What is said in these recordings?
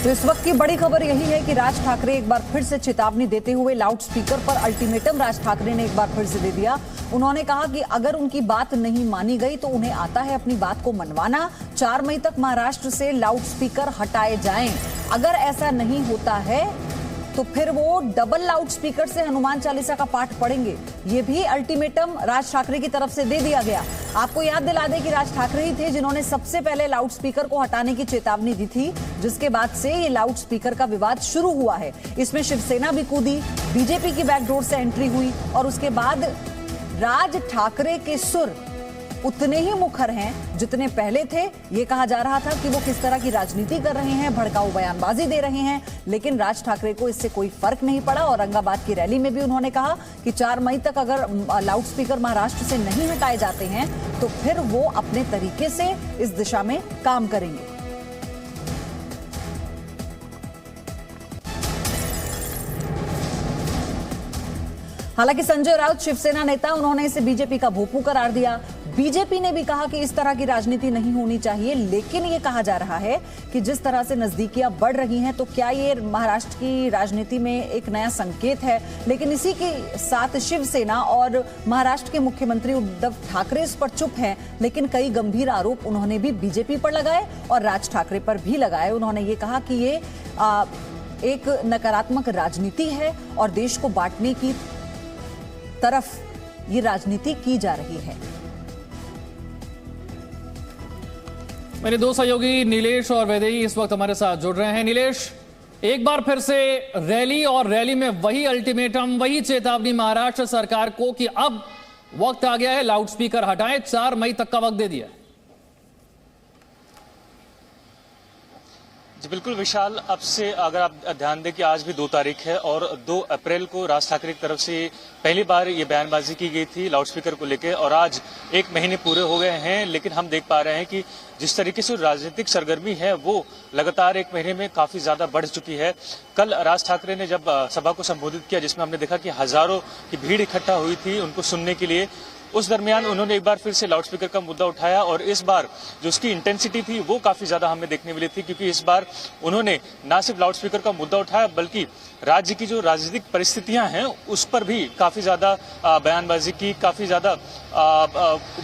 तो इस वक्त की बड़ी खबर यही है कि राज ठाकरे एक बार फिर से चेतावनी देते हुए लाउड स्पीकर पर अल्टीमेटम राज ठाकरे ने एक बार फिर से दे दिया। उन्होंने कहा कि अगर उनकी बात नहीं मानी गई तो उन्हें आता है अपनी बात को मनवाना। 4 मई तक महाराष्ट्र से लाउड स्पीकर हटाए जाएं। अगर ऐसा नहीं होता है तो फिर वो डबल लाउड स्पीकर से हनुमान चालीसा का पाठ पढ़ेंगे। ये भी अल्टीमेटम राज ठाकरे की तरफ से दे दिया गया। आपको याद दिला दें कि राज ठाकरे ही थे जिन्होंने सबसे पहले लाउड स्पीकर को हटाने की चेतावनी दी थी, जिसके बाद से ये लाउड स्पीकर का विवाद शुरू हुआ है। इसमें शिवसेना भी कूदी, बीजेपी की बैकडोर से एंट्री हुई और उसके बाद राज ठाकरे के सुर उतने ही मुखर हैं जितने पहले थे। ये कहा जा रहा था कि वो किस तरह की राजनीति कर रहे हैं, भड़काऊ बयानबाजी दे रहे हैं, लेकिन राज ठाकरे को इससे कोई फर्क नहीं पड़ा। औरंगाबाद की रैली में भी उन्होंने कहा कि 4 मई तक अगर लाउड स्पीकर महाराष्ट्र से नहीं हटाए जाते हैं तो फिर वो अपने तरीके से इस दिशा में काम करेंगे। हालांकि संजय राउत शिवसेना नेता, उन्होंने इसे बीजेपी का भोंपू करार दिया। बीजेपी ने भी कहा कि इस तरह की राजनीति नहीं होनी चाहिए, लेकिन ये कहा जा रहा है कि जिस तरह से नजदीकियां बढ़ रही हैं तो क्या ये महाराष्ट्र की राजनीति में एक नया संकेत है। लेकिन इसी के साथ शिवसेना और महाराष्ट्र के मुख्यमंत्री उद्धव ठाकरे इस पर चुप हैं, लेकिन कई गंभीर आरोप उन्होंने भी बीजेपी पर लगाए और राज ठाकरे पर भी लगाए। उन्होंने ये कहा कि ये एक नकारात्मक राजनीति है और देश को बांटने की तरफ ये राजनीति की जा रही है। मेरे दो सहयोगी नीलेश और वैदेही इस वक्त हमारे साथ जुड़ रहे हैं। नीलेश, एक बार फिर से रैली और रैली में वही अल्टीमेटम, वही चेतावनी महाराष्ट्र सरकार को कि अब वक्त आ गया है, लाउड स्पीकर हटाएं, 4 मई तक का वक्त दे दिया। जी बिल्कुल विशाल, अब से अगर आप ध्यान दें कि आज भी 2 तारीख है और 2 अप्रैल को राज ठाकरे की तरफ से पहली बार ये बयानबाजी की गई थी लाउड स्पीकर को लेकर और आज 1 महीने पूरे हो गए हैं। लेकिन हम देख पा रहे हैं कि जिस तरीके से राजनीतिक सरगर्मी है वो लगातार 1 महीने में काफी ज्यादा बढ़ चुकी है। कल राज ठाकरे ने जब सभा को संबोधित किया, जिसमें हमने देखा कि हजारों की भीड़ इकट्ठा हुई थी उनको सुनने के लिए, उस दरमियान उन्होंने एक बार फिर से लाउड स्पीकर का मुद्दा उठाया और इस बार जो उसकी इंटेंसिटी थी वो काफी ज्यादा हमें देखने मिली थी, क्योंकि इस बार उन्होंने न सिर्फ लाउड स्पीकर का मुद्दा उठाया बल्कि राज्य की जो राजनीतिक परिस्थितियां हैं उस पर भी काफी ज्यादा बयानबाजी की, काफी ज्यादा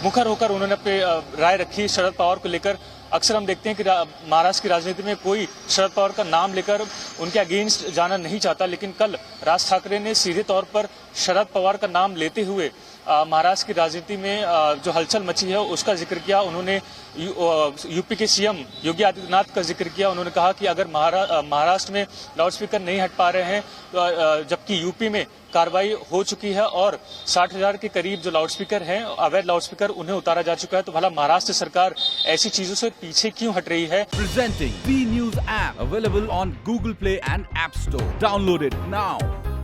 मुखर होकर उन्होंने अपनी राय रखी शरद पवार को लेकर। अक्सर हम देखते हैं कि महाराष्ट्र की राजनीति में कोई शरद पवार का नाम लेकर उनके अगेंस्ट जाना नहीं चाहता, लेकिन कल राज ठाकरे ने सीधे तौर पर शरद पवार का नाम लेते हुए महाराष्ट्र की राजनीति में जो हलचल मची है उसका जिक्र किया। उन्होंने यूपी के सीएम योगी आदित्यनाथ का जिक्र किया। उन्होंने कहा कि अगर महाराष्ट्र में लाउड स्पीकर नहीं हट पा रहे हैं, जबकि यूपी में कार्रवाई हो चुकी है और 60,000 के करीब जो लाउड स्पीकर हैं, अवैध लाउड स्पीकर, उन्हें उतारा जा चुका है, तो भला महाराष्ट्र सरकार ऐसी चीजों से पीछे क्यों हट रही है। Presenting B News app available on Google Play and App Store. Download it now.